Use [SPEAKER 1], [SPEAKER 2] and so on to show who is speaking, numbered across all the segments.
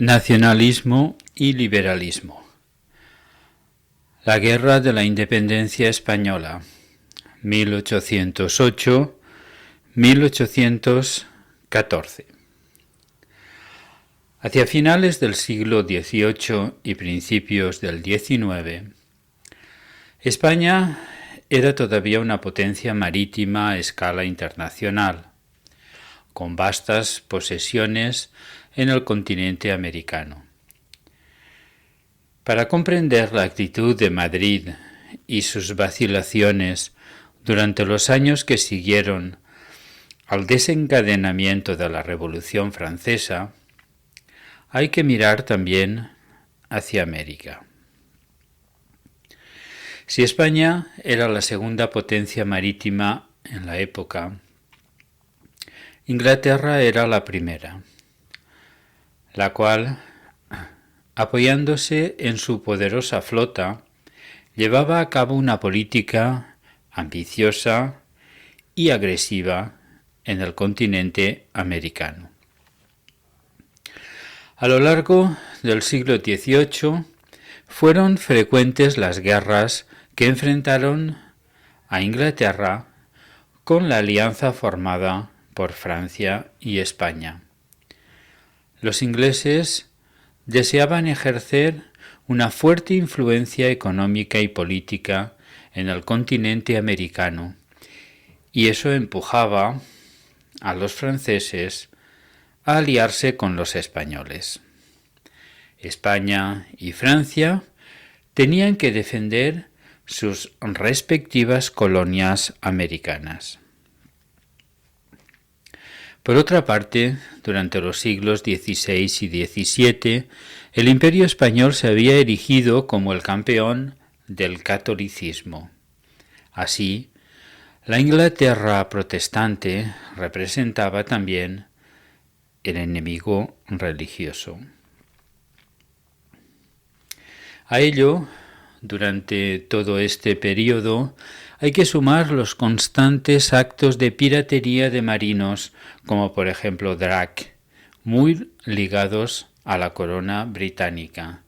[SPEAKER 1] Nacionalismo y liberalismo. La Guerra de la Independencia Española, 1808-1814. Hacia finales del siglo XVIII y principios del XIX, España era todavía una potencia marítima a escala internacional, con vastas posesiones en el continente americano. Para comprender la actitud de Madrid y sus vacilaciones durante los años que siguieron al desencadenamiento de la Revolución Francesa, hay que mirar también hacia América. Si España era la segunda potencia marítima en la época, Inglaterra era la primera, la cual, apoyándose en su poderosa flota, llevaba a cabo una política ambiciosa y agresiva en el continente americano. A lo largo del siglo XVIII fueron frecuentes las guerras que enfrentaron a Inglaterra con la alianza formada por Francia y España. Los ingleses deseaban ejercer una fuerte influencia económica y política en el continente americano, y eso empujaba a los franceses a aliarse con los españoles. España y Francia tenían que defender sus respectivas colonias americanas. Por otra parte, durante los siglos XVI y XVII, el Imperio español se había erigido como el campeón del catolicismo. Así, la Inglaterra protestante representaba también el enemigo religioso. A ello, durante todo este periodo, hay que sumar los constantes actos de piratería de marinos, como por ejemplo Drake, muy ligados a la corona británica,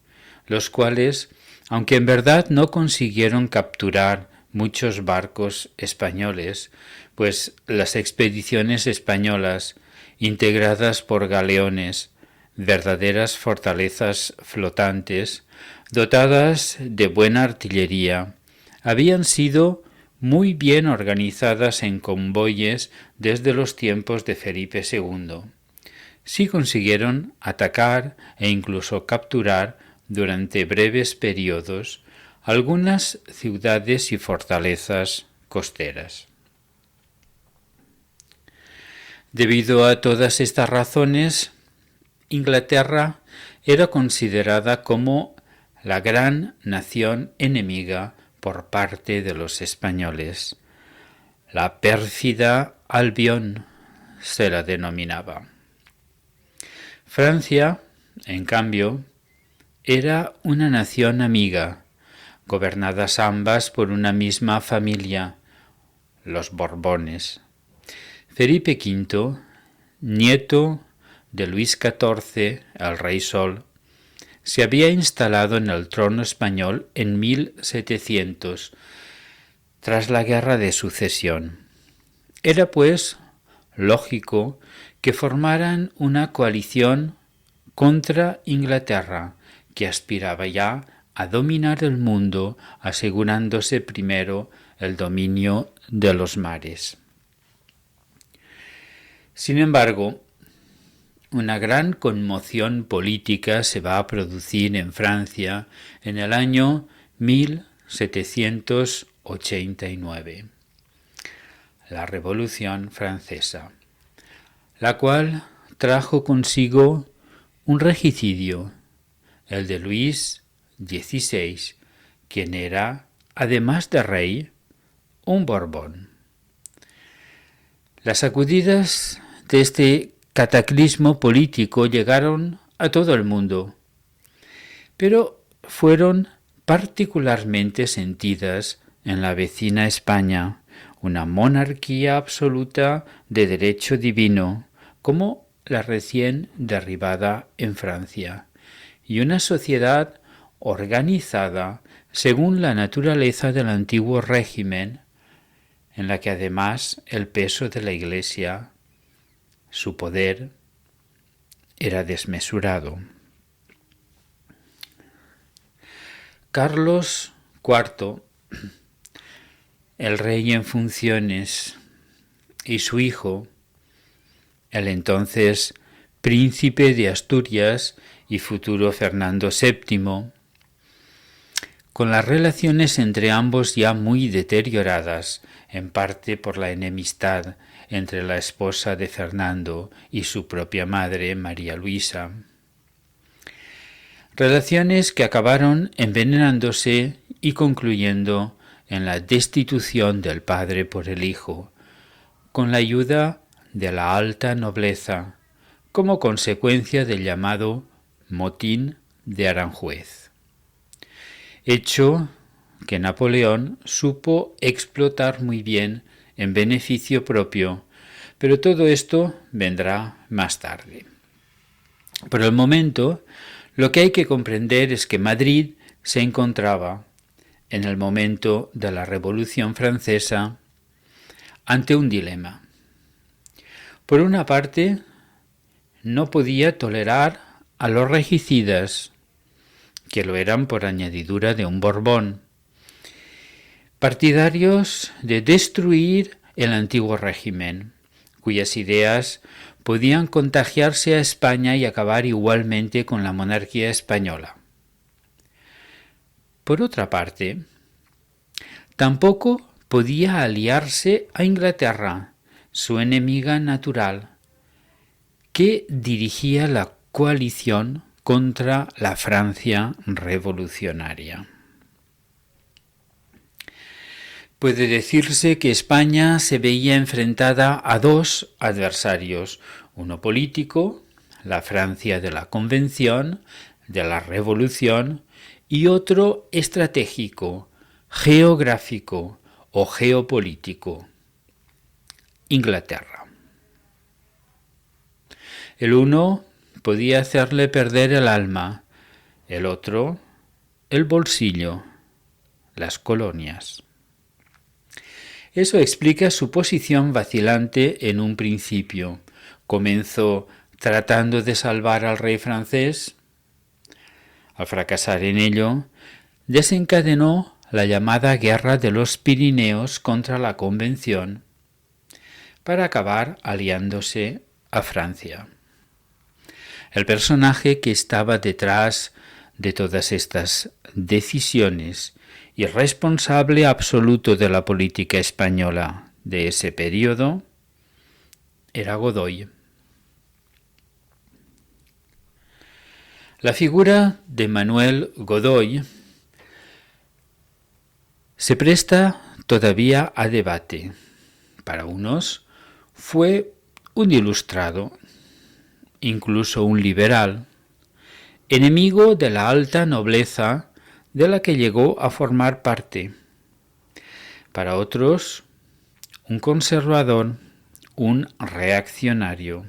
[SPEAKER 1] los cuales, aunque en verdad no consiguieron capturar muchos barcos españoles, pues las expediciones españolas, integradas por galeones, verdaderas fortalezas flotantes, dotadas de buena artillería, habían sido muy bien organizadas en convoyes desde los tiempos de Felipe II. Sí consiguieron atacar e incluso capturar durante breves periodos algunas ciudades y fortalezas costeras. Debido a todas estas razones, Inglaterra era considerada como la gran nación enemiga por parte de los españoles. La pérfida Albión se la denominaba. Francia, en cambio, era una nación amiga, gobernadas ambas por una misma familia, los Borbones. Felipe V, nieto de Luis XIV, el Rey Sol, se había instalado en el trono español en 1700, tras la Guerra de Sucesión. Era, pues, lógico que formaran una coalición contra Inglaterra, que aspiraba ya a dominar el mundo, asegurándose primero el dominio de los mares. Sin embargo, una gran conmoción política se va a producir en Francia en el año 1789, la Revolución Francesa, la cual trajo consigo un regicidio, el de Luis XVI, quien era, además de rey, un Borbón. Las sacudidas de este cataclismo político llegaron a todo el mundo, pero fueron particularmente sentidas en la vecina España, una monarquía absoluta de derecho divino, como la recién derribada en Francia, y una sociedad organizada según la naturaleza del antiguo régimen, en la que además el peso de la Iglesia, su poder, era desmesurado. Carlos IV, el rey en funciones, y su hijo, el entonces príncipe de Asturias y futuro Fernando VII, con las relaciones entre ambos ya muy deterioradas, en parte por la enemistad entre la esposa de Fernando y su propia madre, María Luisa. Relaciones que acabaron envenenándose y concluyendo en la destitución del padre por el hijo, con la ayuda de la alta nobleza, como consecuencia del llamado motín de Aranjuez. Hecho que Napoleón supo explotar muy bien en beneficio propio, pero todo esto vendrá más tarde. Por el momento, lo que hay que comprender es que Madrid se encontraba, en el momento de la Revolución Francesa, ante un dilema. Por una parte, no podía tolerar a los regicidas, que lo eran por añadidura de un Borbón, partidarios de destruir el antiguo régimen, cuyas ideas podían contagiarse a España y acabar igualmente con la monarquía española. Por otra parte, tampoco podía aliarse a Inglaterra, su enemiga natural, que dirigía la coalición contra la Francia revolucionaria. Puede decirse que España se veía enfrentada a dos adversarios, uno político, la Francia de la Convención, de la Revolución, y otro estratégico, geográfico o geopolítico, Inglaterra. El uno podía hacerle perder el alma, el otro, el bolsillo, las colonias. Eso explica su posición vacilante en un principio. Comenzó tratando de salvar al rey francés. Al fracasar en ello, desencadenó la llamada Guerra de los Pirineos contra la Convención, para acabar aliándose a Francia. El personaje que estaba detrás de todas estas decisiones y responsable absoluto de la política española de ese periodo era Godoy. La figura de Manuel Godoy se presta todavía a debate. Para unos fue un ilustrado, incluso un liberal, enemigo de la alta nobleza de la que llegó a formar parte. Para otros, un conservador, un reaccionario.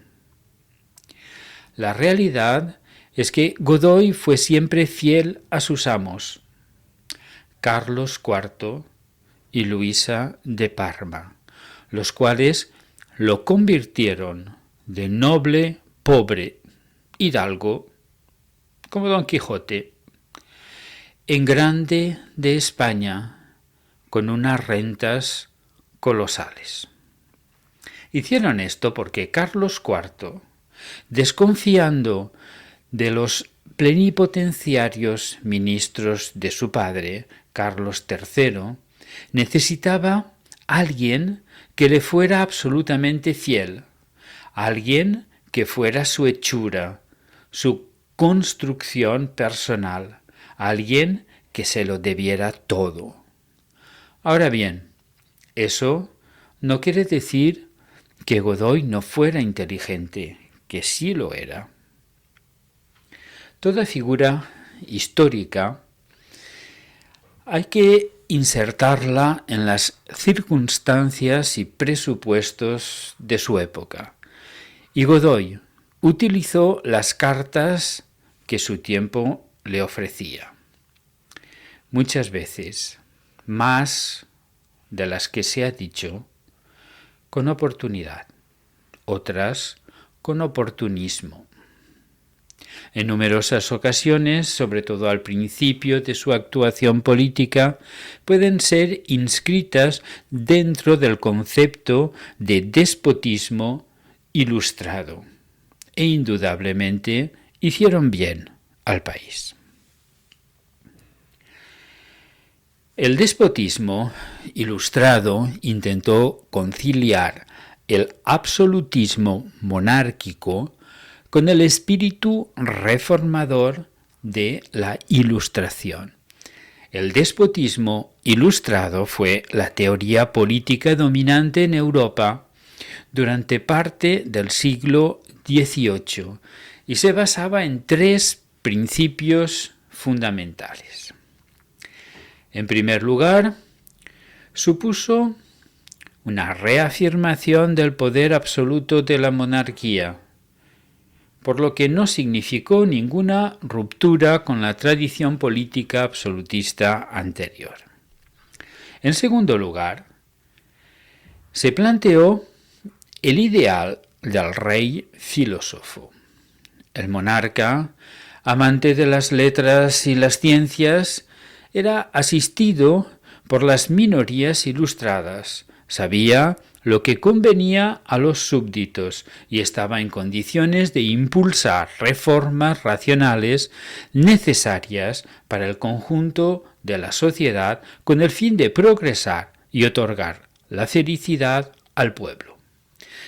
[SPEAKER 1] La realidad es que Godoy fue siempre fiel a sus amos, Carlos IV y Luisa de Parma, los cuales lo convirtieron de noble, pobre, hidalgo, como Don Quijote, en grande de España, con unas rentas colosales. Hicieron esto porque Carlos IV, desconfiando de los plenipotenciarios ministros de su padre, Carlos III, necesitaba alguien que le fuera absolutamente fiel, alguien que fuera su hechura, su construcción personal, alguien que se lo debiera todo. Ahora bien, eso no quiere decir que Godoy no fuera inteligente, que sí lo era. Toda figura histórica hay que insertarla en las circunstancias y presupuestos de su época. Y Godoy, utilizó las cartas que su tiempo le ofrecía. Muchas veces, más de las que se ha dicho, con oportunidad, otras con oportunismo. En numerosas ocasiones, sobre todo al principio de su actuación política, pueden ser inscritas dentro del concepto de despotismo ilustrado e indudablemente hicieron bien al país. El despotismo ilustrado intentó conciliar el absolutismo monárquico con el espíritu reformador de la Ilustración. El despotismo ilustrado fue la teoría política dominante en Europa durante parte del siglo XVIII y se basaba en tres principios fundamentales. En primer lugar, supuso una reafirmación del poder absoluto de la monarquía, por lo que no significó ninguna ruptura con la tradición política absolutista anterior. En segundo lugar, se planteó el ideal del rey filósofo. El monarca, amante de las letras y las ciencias, era asistido por las minorías ilustradas, sabía lo que convenía a los súbditos y estaba en condiciones de impulsar reformas racionales necesarias para el conjunto de la sociedad con el fin de progresar y otorgar la felicidad al pueblo.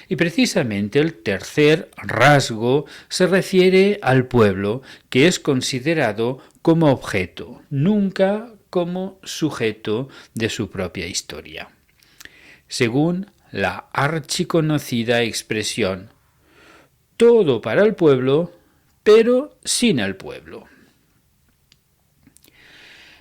[SPEAKER 1] Y precisamente el tercer rasgo se refiere al pueblo, que es considerado como objeto, nunca como sujeto de su propia historia. Según la archiconocida expresión, todo para el pueblo, pero sin el pueblo.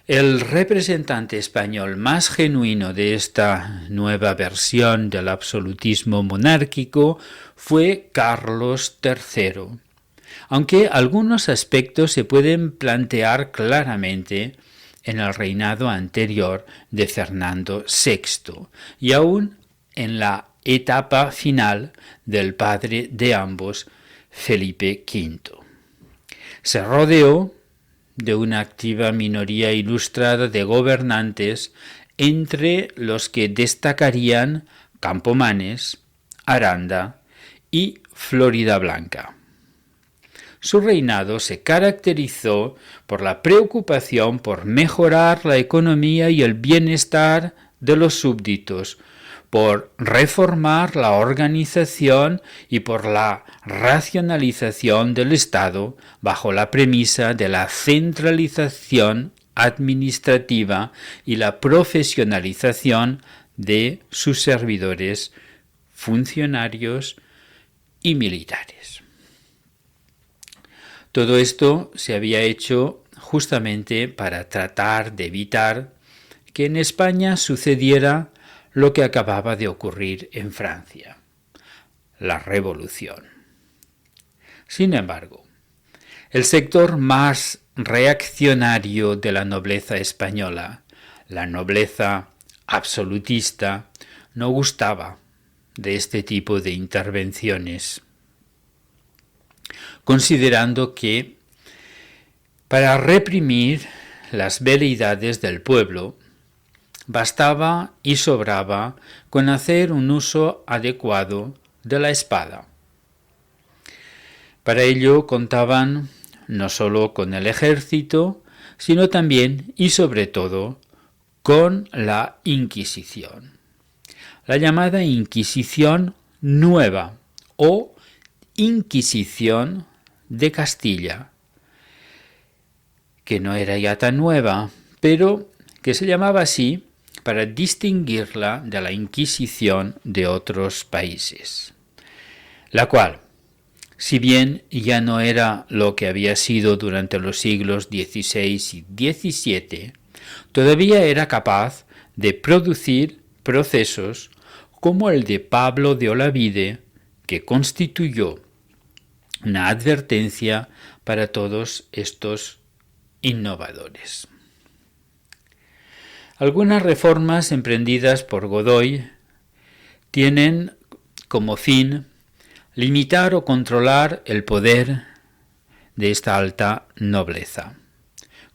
[SPEAKER 1] El representante español más genuino de esta nueva versión del absolutismo monárquico fue Carlos III, aunque algunos aspectos se pueden plantear claramente en el reinado anterior de Fernando VI y aún en la etapa final del padre de ambos, Felipe V. Se rodeó de una activa minoría ilustrada de gobernantes, entre los que destacarían Campomanes, Aranda y Floridablanca. Su reinado se caracterizó por la preocupación por mejorar la economía y el bienestar de los súbditos, por reformar la organización y por la racionalización del Estado bajo la premisa de la centralización administrativa y la profesionalización de sus servidores, funcionarios y militares. Todo esto se había hecho justamente para tratar de evitar que en España sucediera lo que acababa de ocurrir en Francia, la Revolución. Sin embargo, el sector más reaccionario de la nobleza española, la nobleza absolutista, no gustaba de este tipo de intervenciones, considerando que para reprimir las veleidades del pueblo bastaba y sobraba con hacer un uso adecuado de la espada. Para ello contaban no solo con el ejército, sino también y sobre todo con la Inquisición. La llamada Inquisición Nueva o Inquisición de Castilla, que no era ya tan nueva, pero que se llamaba así para distinguirla de la Inquisición de otros países, la cual, si bien ya no era lo que había sido durante los siglos XVI y XVII, todavía era capaz de producir procesos como el de Pablo de Olavide, que constituyó una advertencia para todos estos innovadores. Algunas reformas emprendidas por Godoy tienen como fin limitar o controlar el poder de esta alta nobleza,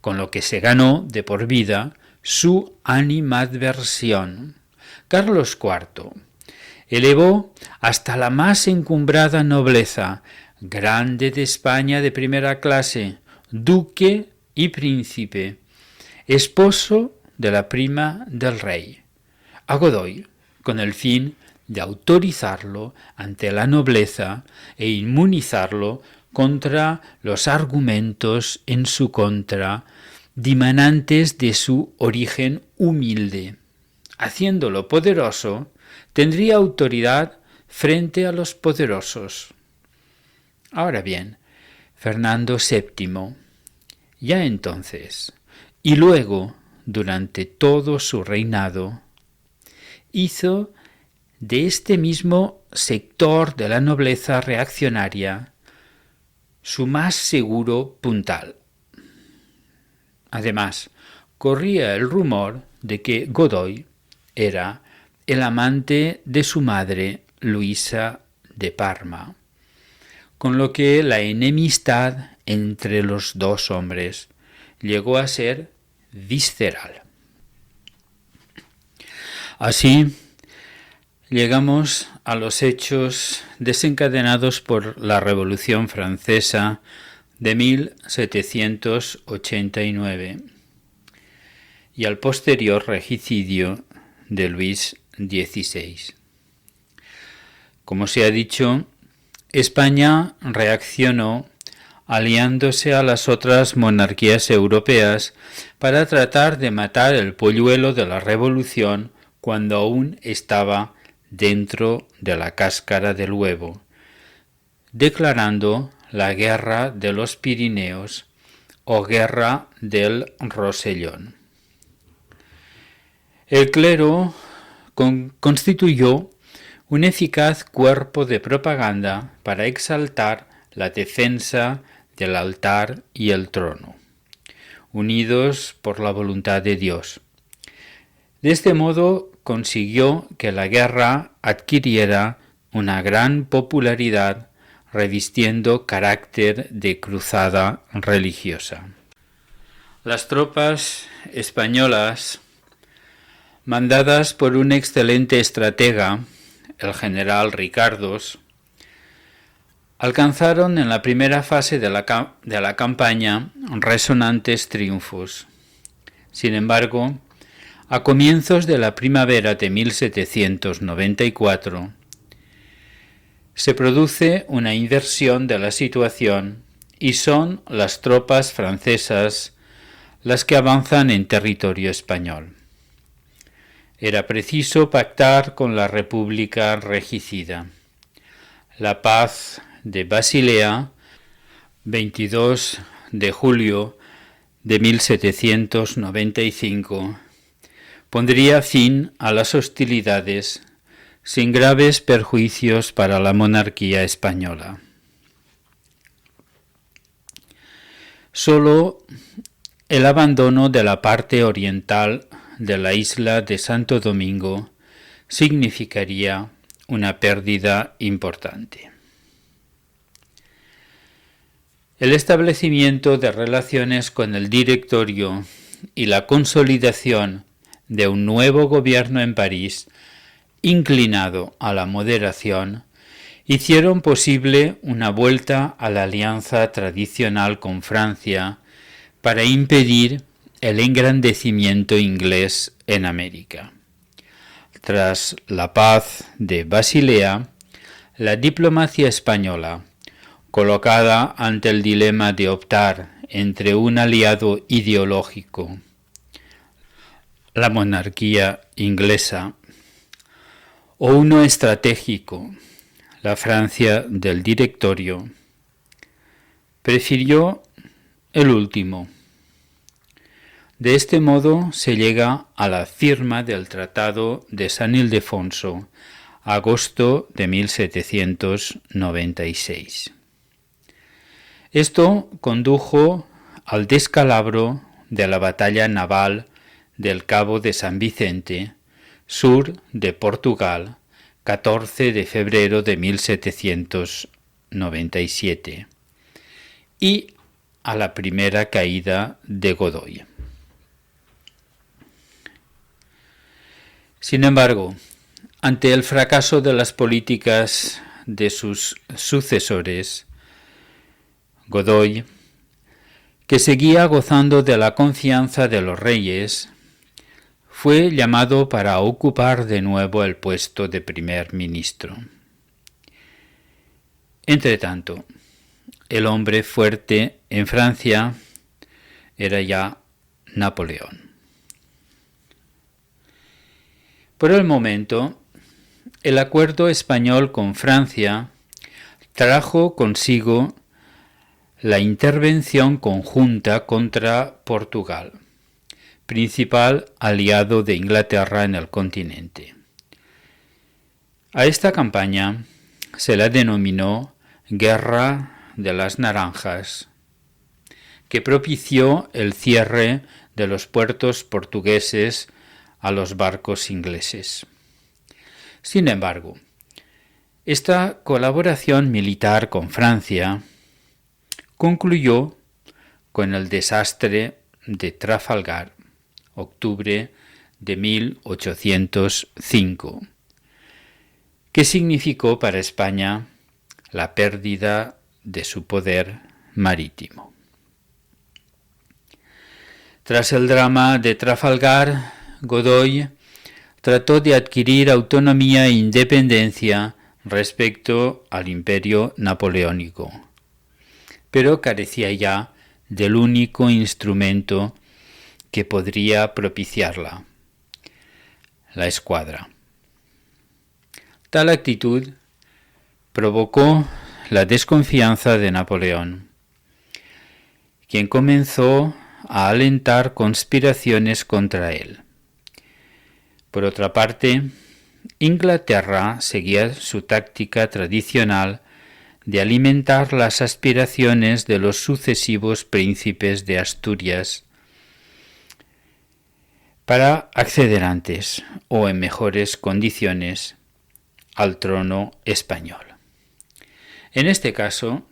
[SPEAKER 1] con lo que se ganó de por vida su animadversión. Carlos IV elevó hasta la más encumbrada nobleza, grande de España de primera clase, duque y príncipe, esposo de la prima del rey, a Godoy, con el fin de autorizarlo ante la nobleza e inmunizarlo contra los argumentos en su contra, dimanantes de su origen humilde. Haciéndolo poderoso, tendría autoridad frente a los poderosos. Ahora bien, Fernando VII, ya entonces, y luego, durante todo su reinado, hizo de este mismo sector de la nobleza reaccionaria su más seguro puntal. Además, corría el rumor de que Godoy era el amante de su madre, Luisa de Parma, con lo que la enemistad entre los dos hombres llegó a ser visceral. Así, llegamos a los hechos desencadenados por la Revolución Francesa de 1789 y al posterior regicidio de Luis XVI. Como se ha dicho, España reaccionó aliándose a las otras monarquías europeas para tratar de matar el polluelo de la Revolución cuando aún estaba dentro de la cáscara del huevo, declarando la Guerra de los Pirineos o Guerra del Rosellón. El clero constituyó un eficaz cuerpo de propaganda para exaltar la defensa del altar y el trono, unidos por la voluntad de Dios. De este modo consiguió que la guerra adquiriera una gran popularidad, revistiendo carácter de cruzada religiosa. Las tropas españolas, mandadas por un excelente estratega, el general Ricardos, alcanzaron en la primera fase de la campaña resonantes triunfos. Sin embargo, a comienzos de la primavera de 1794, se produce una inversión de la situación y son las tropas francesas las que avanzan en territorio español. Era preciso pactar con la República regicida. La paz de Basilea, 22 de julio de 1795, pondría fin a las hostilidades sin graves perjuicios para la monarquía española. Solo el abandono de la parte oriental de la isla de Santo Domingo significaría una pérdida importante. El establecimiento de relaciones con el Directorio y la consolidación de un nuevo gobierno en París, inclinado a la moderación, hicieron posible una vuelta a la alianza tradicional con Francia para impedir el engrandecimiento inglés en América. Tras la paz de Basilea, la diplomacia española, colocada ante el dilema de optar entre un aliado ideológico, la monarquía inglesa, o uno estratégico, la Francia del Directorio, prefirió el último. De este modo se llega a la firma del Tratado de San Ildefonso, agosto de 1796. Esto condujo al descalabro de la batalla naval del Cabo de San Vicente, sur de Portugal, 14 de febrero de 1797, y a la primera caída de Godoy. Sin embargo, ante el fracaso de las políticas de sus sucesores, Godoy, que seguía gozando de la confianza de los reyes, fue llamado para ocupar de nuevo el puesto de primer ministro. Entretanto, el hombre fuerte en Francia era ya Napoleón. Por el momento, el acuerdo español con Francia trajo consigo la intervención conjunta contra Portugal, principal aliado de Inglaterra en el continente. A esta campaña se la denominó Guerra de las Naranjas, que propició el cierre de los puertos portugueses a los barcos ingleses. Sin embargo, esta colaboración militar con Francia concluyó con el desastre de Trafalgar, octubre de 1805, que significó para España la pérdida de su poder marítimo. Tras el drama de Trafalgar, Godoy trató de adquirir autonomía e independencia respecto al imperio napoleónico, pero carecía ya del único instrumento que podría propiciarla, la escuadra. Tal actitud provocó la desconfianza de Napoleón, quien comenzó a alentar conspiraciones contra él. Por otra parte, Inglaterra seguía su táctica tradicional de alimentar las aspiraciones de los sucesivos príncipes de Asturias para acceder antes o en mejores condiciones al trono español. En este caso,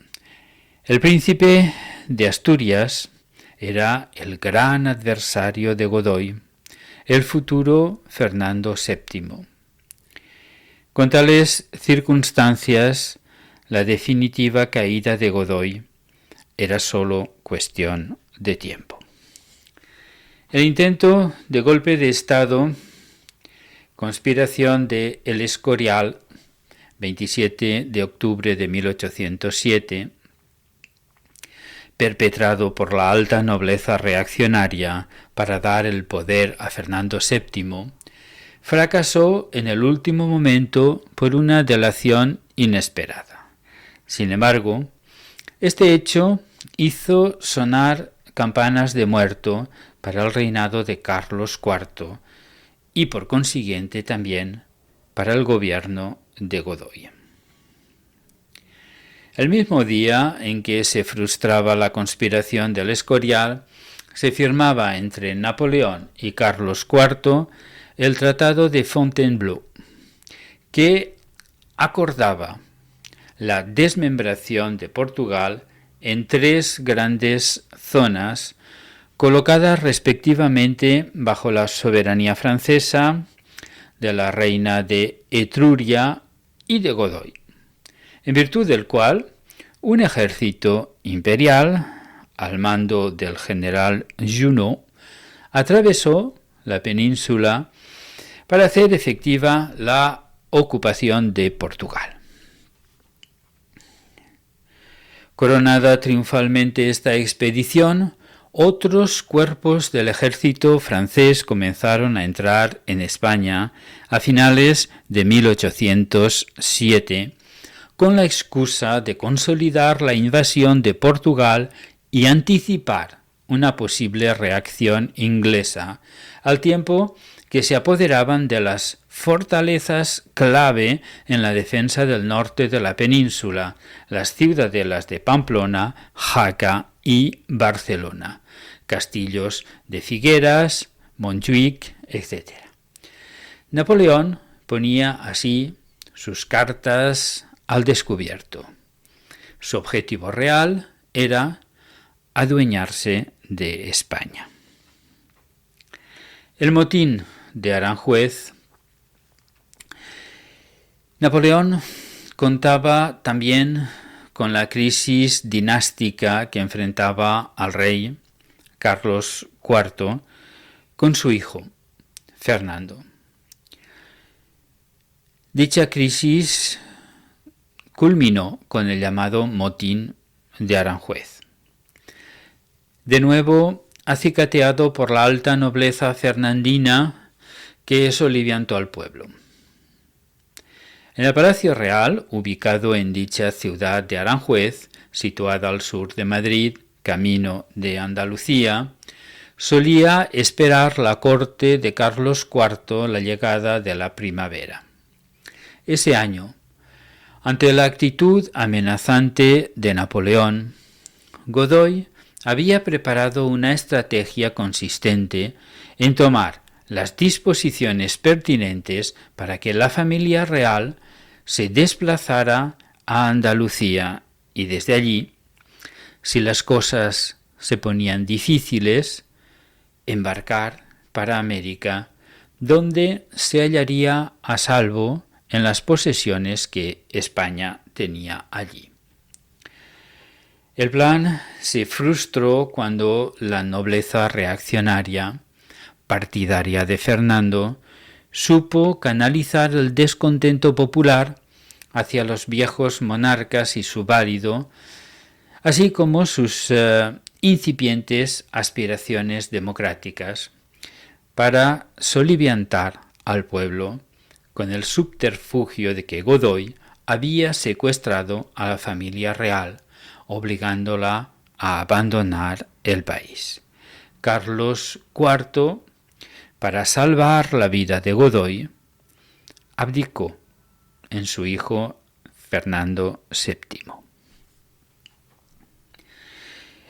[SPEAKER 1] el príncipe de Asturias era el gran adversario de Godoy, el futuro Fernando VII. Con tales circunstancias, la definitiva caída de Godoy era solo cuestión de tiempo. El intento de golpe de Estado, conspiración de El Escorial, 27 de octubre de 1807, perpetrado por la alta nobleza reaccionaria para dar el poder a Fernando VII, fracasó en el último momento por una delación inesperada. Sin embargo, este hecho hizo sonar campanas de muerto para el reinado de Carlos IV y por consiguiente también para el gobierno de Godoy. El mismo día en que se frustraba la conspiración del Escorial, se firmaba entre Napoleón y Carlos IV el Tratado de Fontainebleau, que acordaba la desmembración de Portugal en 3 grandes zonas colocadas respectivamente bajo la soberanía francesa, de la reina de Etruria y de Godoy, en virtud del cual un ejército imperial, al mando del general Junot, atravesó la península para hacer efectiva la ocupación de Portugal. Coronada triunfalmente esta expedición, otros cuerpos del ejército francés comenzaron a entrar en España a finales de 1807, con la excusa de consolidar la invasión de Portugal y anticipar una posible reacción inglesa, al tiempo que se apoderaban de las fortalezas clave en la defensa del norte de la península, las ciudadelas de Pamplona, Jaca y Barcelona, castillos de Figueras, Montjuic, etc. Napoleón ponía así sus cartas al descubierto. Su objetivo real era adueñarse de España. El motín de Aranjuez. Napoleón contaba también con la crisis dinástica que enfrentaba al rey Carlos IV con su hijo, Fernando. Dicha crisis culminó con el llamado motín de Aranjuez. De nuevo, acicateado por la alta nobleza fernandina que soliviantó al pueblo. En el Palacio Real, ubicado en dicha ciudad de Aranjuez, situada al sur de Madrid, camino de Andalucía, solía esperar la corte de Carlos IV la llegada de la primavera. Ese año, ante la actitud amenazante de Napoleón, Godoy había preparado una estrategia consistente en tomar las disposiciones pertinentes para que la familia real se desplazara a Andalucía y desde allí, si las cosas se ponían difíciles, embarcar para América, donde se hallaría a salvo en las posesiones que España tenía allí. El plan se frustró cuando la nobleza reaccionaria, partidaria de Fernando, supo canalizar el descontento popular hacia los viejos monarcas y su válido, así como sus incipientes aspiraciones democráticas, para soliviantar al pueblo con el subterfugio de que Godoy había secuestrado a la familia real, obligándola a abandonar el país. Carlos IV, para salvar la vida de Godoy, abdicó en su hijo Fernando VII.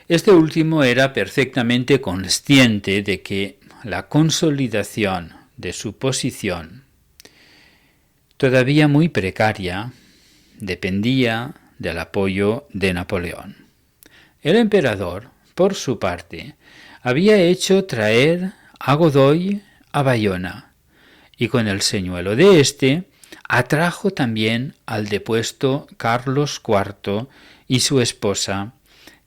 [SPEAKER 1] Este último era perfectamente consciente de que la consolidación de su posición, todavía muy precaria, dependía del apoyo de Napoleón. El emperador, por su parte, había hecho traer a Godoy a Bayona, y con el señuelo de éste atrajo también al depuesto Carlos IV y su esposa,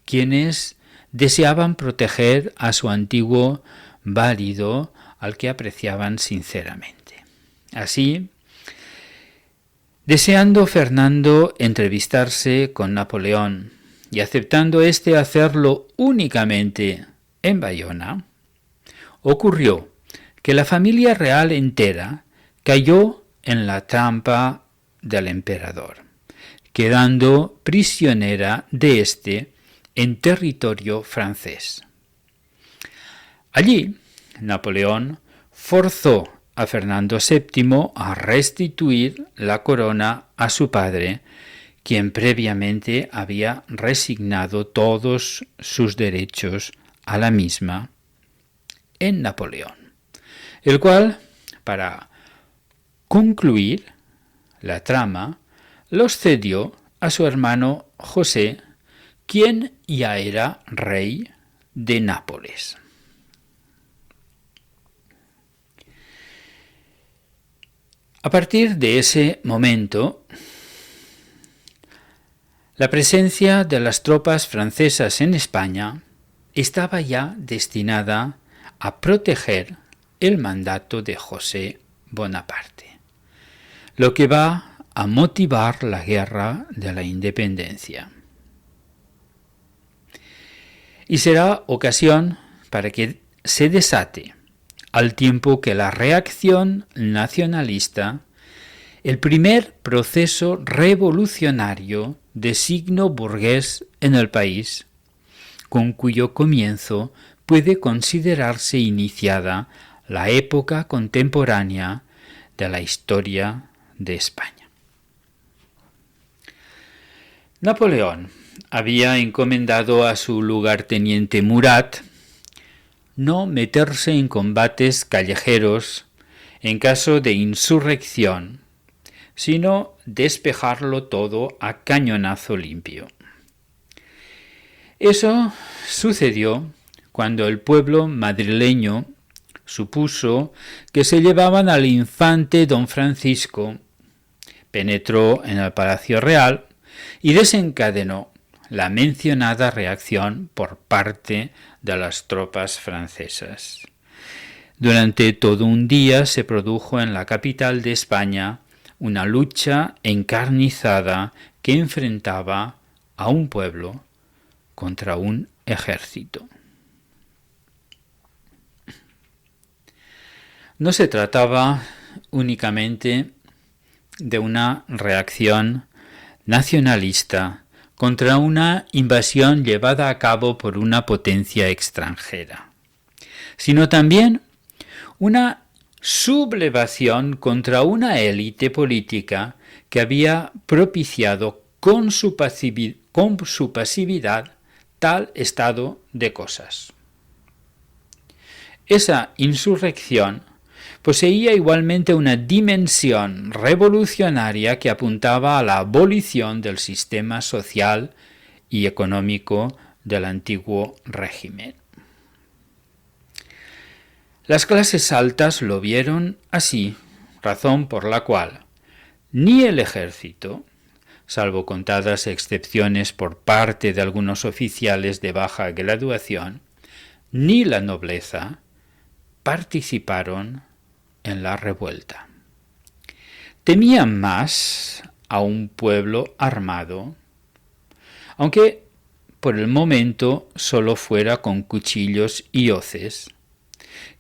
[SPEAKER 1] quienes deseaban proteger a su antiguo válido, al que apreciaban sinceramente. Así, deseando Fernando entrevistarse con Napoleón y aceptando éste hacerlo únicamente en Bayona, ocurrió que la familia real entera cayó en la trampa del emperador, quedando prisionera de éste en territorio francés. Allí, Napoleón forzó a Fernando VII a restituir la corona a su padre, quien previamente había resignado todos sus derechos a la misma en Napoleón, el cual, para concluir la trama, los cedió a su hermano José, quien ya era rey de Nápoles. A partir de ese momento, la presencia de las tropas francesas en España estaba ya destinada a proteger el mandato de José Bonaparte, lo que va a motivar la guerra de la independencia. Y será ocasión para que se desate, al tiempo que la reacción nacionalista, el primer proceso revolucionario de signo burgués en el país, con cuyo comienzo puede considerarse iniciada la época contemporánea de la historia de España. Napoleón había encomendado a su lugarteniente Murat no meterse en combates callejeros en caso de insurrección, sino despejarlo todo a cañonazo limpio. Eso sucedió cuando el pueblo madrileño supuso que se llevaban al infante don Francisco, penetró en el Palacio Real y desencadenó la mencionada reacción por parte de las tropas francesas. Durante todo un día se produjo en la capital de España una lucha encarnizada que enfrentaba a un pueblo contra un ejército. No se trataba únicamente de una reacción nacionalista contra una invasión llevada a cabo por una potencia extranjera, sino también una sublevación contra una élite política que había propiciado con su pasividad tal estado de cosas. Esa insurrección poseía igualmente una dimensión revolucionaria que apuntaba a la abolición del sistema social y económico del antiguo régimen. Las clases altas lo vieron así, razón por la cual ni el ejército, salvo contadas excepciones por parte de algunos oficiales de baja graduación, ni la nobleza participaron en la revuelta. Temían más a un pueblo armado, aunque por el momento solo fuera con cuchillos y hoces,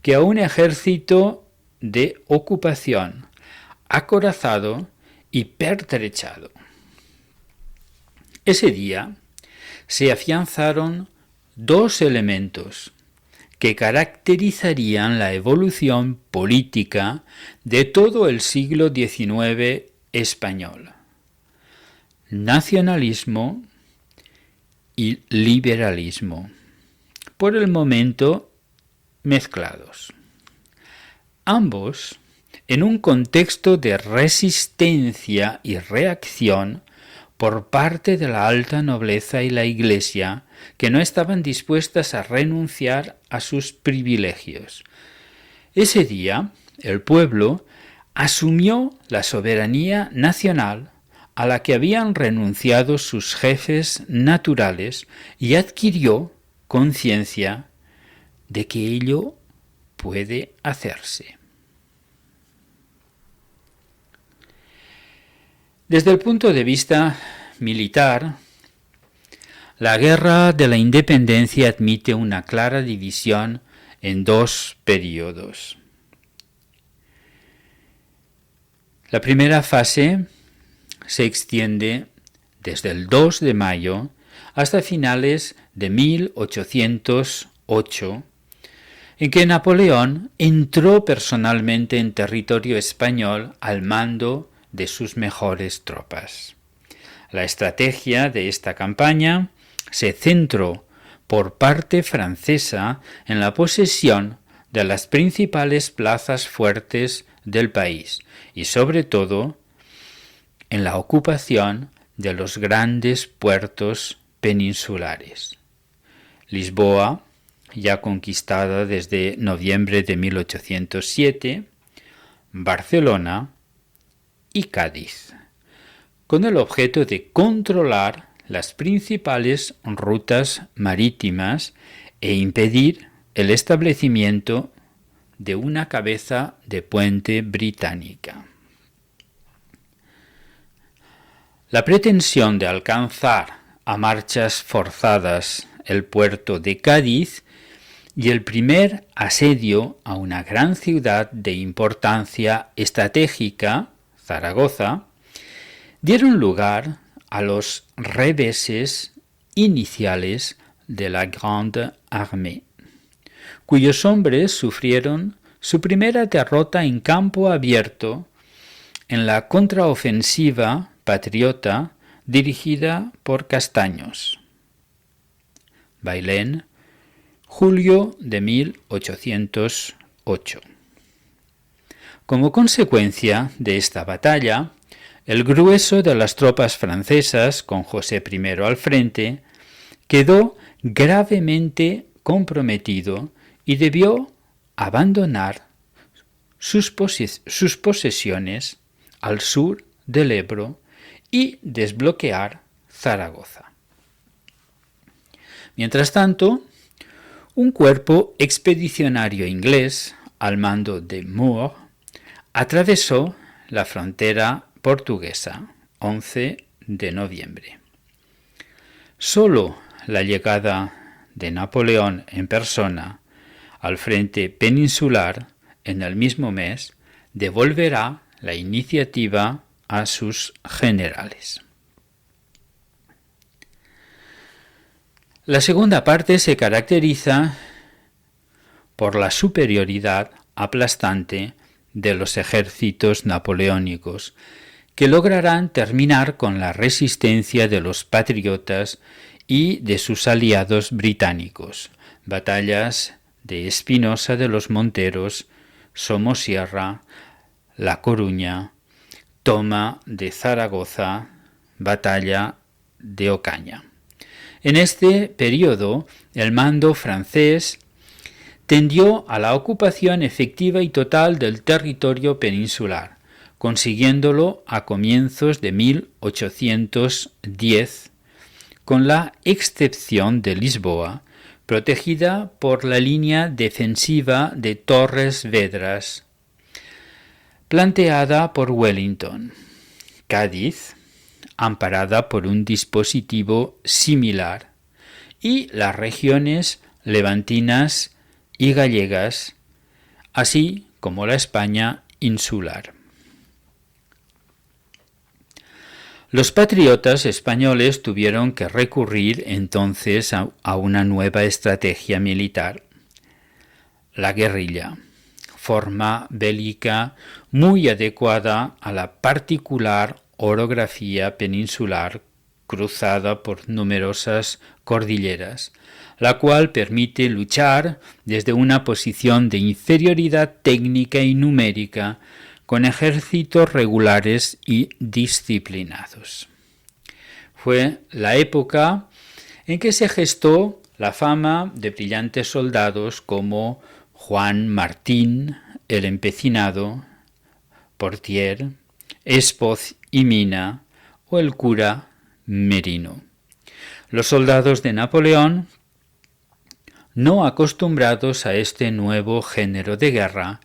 [SPEAKER 1] que a un ejército de ocupación acorazado y pertrechado. Ese día se afianzaron dos elementos que caracterizarían la evolución política de todo el siglo XIX español: nacionalismo y liberalismo, por el momento mezclados. Ambos en un contexto de resistencia y reacción por parte de la alta nobleza y la Iglesia, que no estaban dispuestas a renunciar a sus privilegios. Ese día, el pueblo asumió la soberanía nacional a la que habían renunciado sus jefes naturales y adquirió conciencia de que ello puede hacerse. Desde el punto de vista militar, la Guerra de la Independencia admite una clara división en dos períodos. La primera fase se extiende desde el 2 de mayo hasta finales de 1808, en que Napoleón entró personalmente en territorio español al mando de sus mejores tropas. La estrategia de esta campaña se centró por parte francesa en la posesión de las principales plazas fuertes del país y sobre todo en la ocupación de los grandes puertos peninsulares. Lisboa, ya conquistada desde noviembre de 1807, Barcelona y Cádiz, con el objeto de controlar las principales rutas marítimas e impedir el establecimiento de una cabeza de puente británica. La pretensión de alcanzar a marchas forzadas el puerto de Cádiz y el primer asedio a una gran ciudad de importancia estratégica, Zaragoza, dieron lugar a los reveses iniciales de la Grande Armée, cuyos hombres sufrieron su primera derrota en campo abierto en la contraofensiva patriota dirigida por Castaños. Bailén, julio de 1808. Como consecuencia de esta batalla, el grueso de las tropas francesas, con José I al frente, quedó gravemente comprometido y debió abandonar sus posesiones al sur del Ebro y desbloquear Zaragoza. Mientras tanto, un cuerpo expedicionario inglés al mando de Moore atravesó la frontera portuguesa 11 de noviembre. Solo la llegada de Napoleón en persona al frente peninsular en el mismo mes devolverá la iniciativa a sus generales. La segunda parte se caracteriza por la superioridad aplastante de los ejércitos napoleónicos, que lograrán terminar con la resistencia de los patriotas y de sus aliados británicos. Batallas de Espinosa de los Monteros, Somosierra, La Coruña, toma de Zaragoza, batalla de Ocaña. En este periodo, el mando francés tendió a la ocupación efectiva y total del territorio peninsular, consiguiéndolo a comienzos de 1810, con la excepción de Lisboa, protegida por la línea defensiva de Torres Vedras, planteada por Wellington. Cádiz, amparada por un dispositivo similar, y las regiones levantinas y gallegas, así como la España insular. Los patriotas españoles tuvieron que recurrir entonces a una nueva estrategia militar: la guerrilla, forma bélica muy adecuada a la particular orografía peninsular cruzada por numerosas cordilleras, la cual permite luchar desde una posición de inferioridad técnica y numérica con ejércitos regulares y disciplinados. Fue la época en que se gestó la fama de brillantes soldados como Juan Martín, el Empecinado, Portier, Espoz y Mina o el cura Merino. Los soldados de Napoleón, no acostumbrados a este nuevo género de guerra,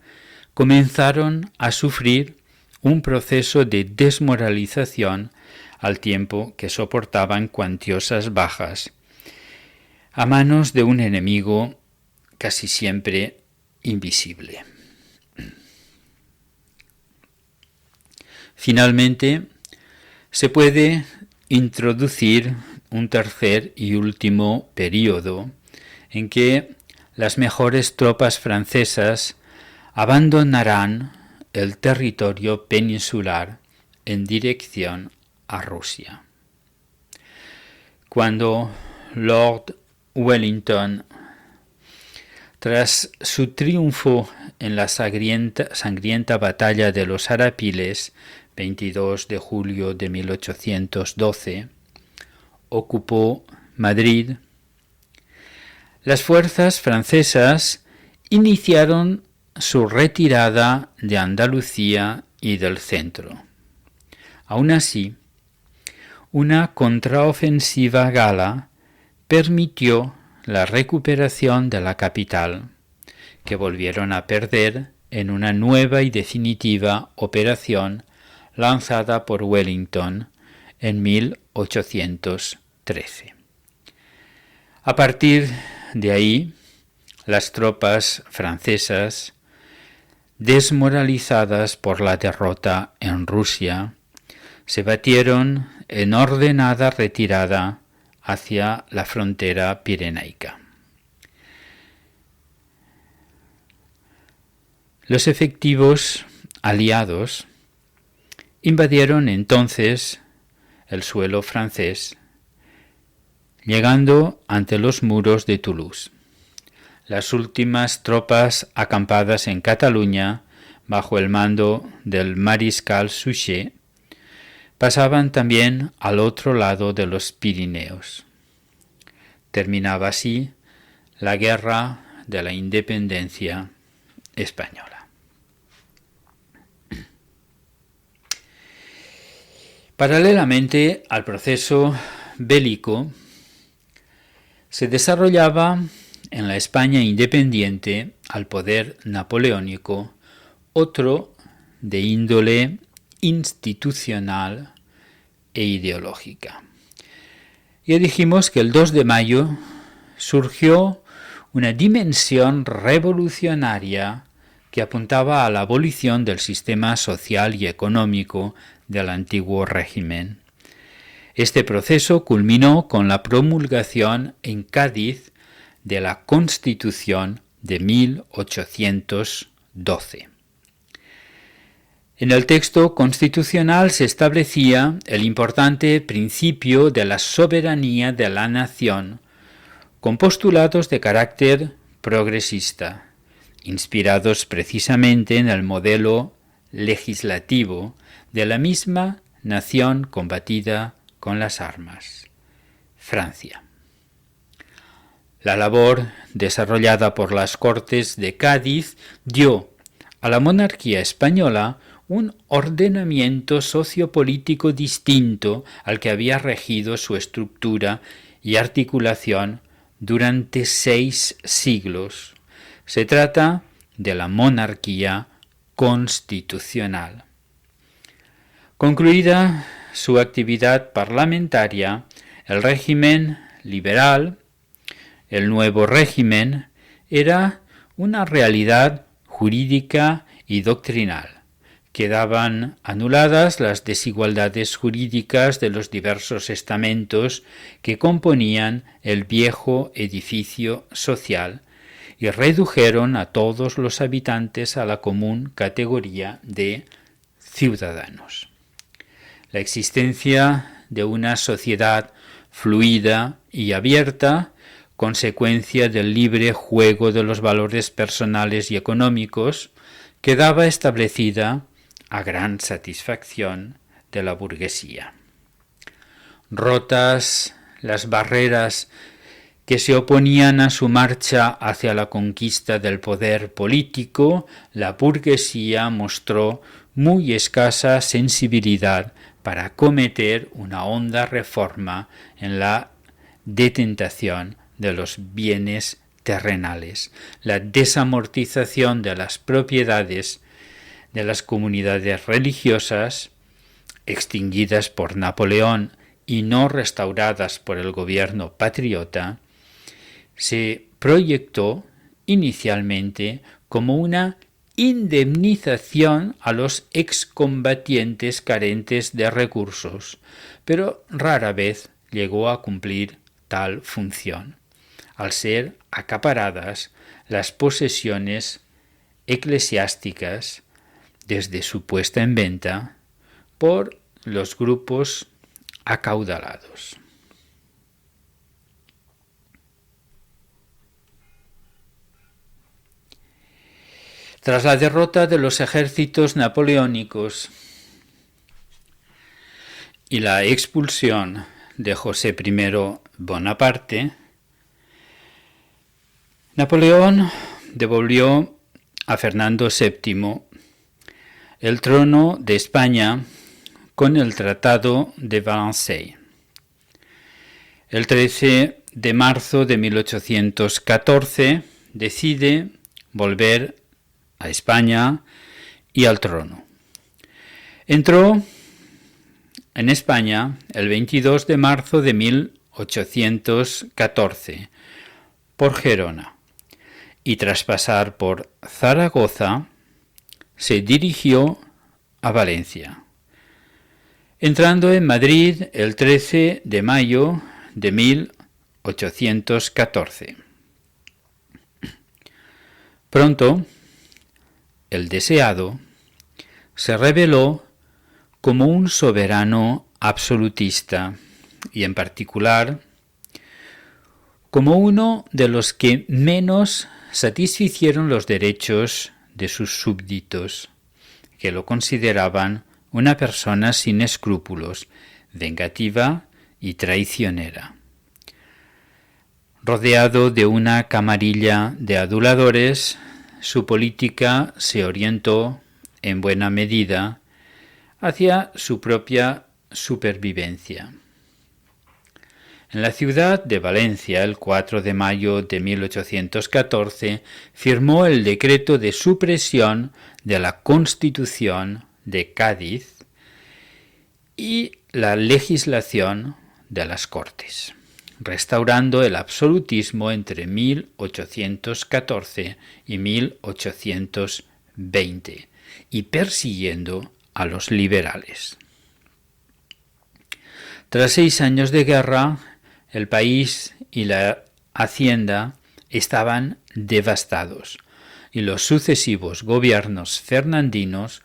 [SPEAKER 1] comenzaron a sufrir un proceso de desmoralización al tiempo que soportaban cuantiosas bajas a manos de un enemigo casi siempre invisible. Finalmente, se puede introducir un tercer y último período en que las mejores tropas francesas abandonarán el territorio peninsular en dirección a Rusia. Cuando Lord Wellington, tras su triunfo en la sangrienta batalla de los Arapiles, 22 de julio de 1812, ocupó Madrid, las fuerzas francesas iniciaron su retirada de Andalucía y del centro. Aún así, una contraofensiva gala permitió la recuperación de la capital, que volvieron a perder en una nueva y definitiva operación lanzada por Wellington en 1813. A partir de ahí, las tropas francesas, desmoralizadas por la derrota en Rusia, se batieron en ordenada retirada hacia la frontera pirenaica. Los efectivos aliados invadieron entonces el suelo francés, llegando ante los muros de Toulouse. Las últimas tropas acampadas en Cataluña, bajo el mando del mariscal Suchet, pasaban también al otro lado de los Pirineos. Terminaba así la guerra de la independencia española. Paralelamente al proceso bélico, se desarrollaba en la España independiente al poder napoleónico otro de índole institucional e ideológica. Ya dijimos que el 2 de mayo surgió una dimensión revolucionaria que apuntaba a la abolición del sistema social y económico del antiguo régimen. Este proceso culminó con la promulgación en Cádiz de la Constitución de 1812. En el texto constitucional se establecía el importante principio de la soberanía de la nación, con postulados de carácter progresista, inspirados precisamente en el modelo legislativo de la misma nación combatida con las armas, Francia. La labor desarrollada por las Cortes de Cádiz dio a la monarquía española un ordenamiento sociopolítico distinto al que había regido su estructura y articulación durante 6 siglos. Se trata de la monarquía constitucional. Concluida su actividad parlamentaria, el régimen liberal, el nuevo régimen, era una realidad jurídica y doctrinal. Quedaban anuladas las desigualdades jurídicas de los diversos estamentos que componían el viejo edificio social y redujeron a todos los habitantes a la común categoría de ciudadanos. La existencia de una sociedad fluida y abierta, consecuencia del libre juego de los valores personales y económicos, quedaba establecida a gran satisfacción de la burguesía. Rotas las barreras que se oponían a su marcha hacia la conquista del poder político, la burguesía mostró muy escasa sensibilidad para acometer una honda reforma en la detentación de los bienes terrenales, la desamortización de las propiedades de las comunidades religiosas, extinguidas por Napoleón y no restauradas por el gobierno patriota, se proyectó inicialmente como una indemnización a los excombatientes carentes de recursos, pero rara vez llegó a cumplir tal función, al ser acaparadas las posesiones eclesiásticas desde su puesta en venta por los grupos acaudalados. Tras la derrota de los ejércitos napoleónicos y la expulsión de José I Bonaparte, Napoleón devolvió a Fernando VII el trono de España con el Tratado de Valenciennes. El 13 de marzo de 1814 decide volver a España y al trono. Entró en España el 22 de marzo de 1814 por Gerona y tras pasar por Zaragoza se dirigió a Valencia, entrando en Madrid el 13 de mayo de 1814. Pronto, el deseado se reveló como un soberano absolutista y en particular como uno de los que menos satisficieron los derechos de sus súbditos, que lo consideraban una persona sin escrúpulos, vengativa y traicionera. Rodeado de una camarilla de aduladores, su política se orientó, en buena medida, hacia su propia supervivencia. En la ciudad de Valencia, el 4 de mayo de 1814, firmó el decreto de supresión de la Constitución de Cádiz y la legislación de las Cortes, restaurando el absolutismo entre 1814 y 1820 y persiguiendo a los liberales. Tras 6 años de guerra, el país y la hacienda estaban devastados y los sucesivos gobiernos fernandinos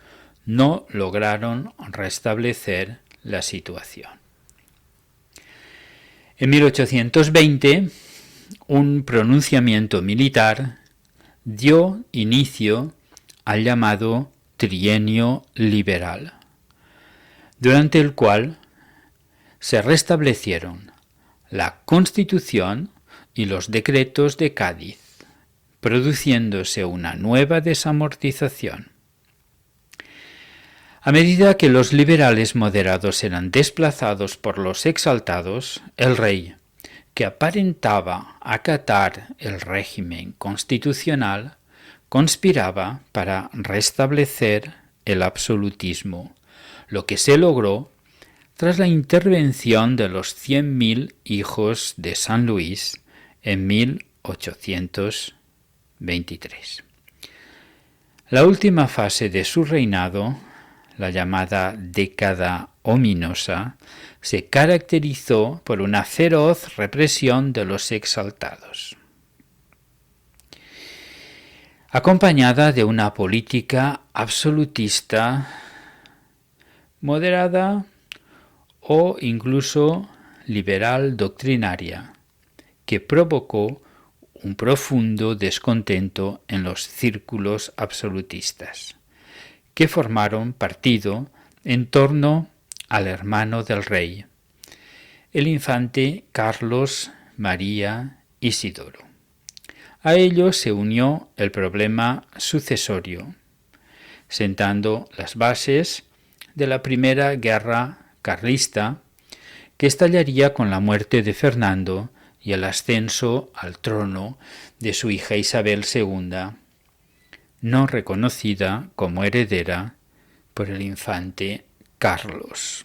[SPEAKER 1] no lograron restablecer la situación. En 1820, un pronunciamiento militar dio inicio al llamado Trienio Liberal, durante el cual se restablecieron la Constitución y los decretos de Cádiz, produciéndose una nueva desamortización. A medida que los liberales moderados eran desplazados por los exaltados, el rey, que aparentaba acatar el régimen constitucional, conspiraba para restablecer el absolutismo, lo que se logró tras la intervención de los 100.000 hijos de San Luis en 1823. La última fase de su reinado, la llamada década ominosa, se caracterizó por una feroz represión de los exaltados, acompañada de una política absolutista, moderada o incluso liberal doctrinaria, que provocó un profundo descontento en los círculos absolutistas, que formaron partido en torno al hermano del rey, el infante Carlos María Isidoro. A ello se unió el problema sucesorio, sentando las bases de la primera guerra carlista, que estallaría con la muerte de Fernando y el ascenso al trono de su hija Isabel II, no reconocida como heredera por el infante Carlos.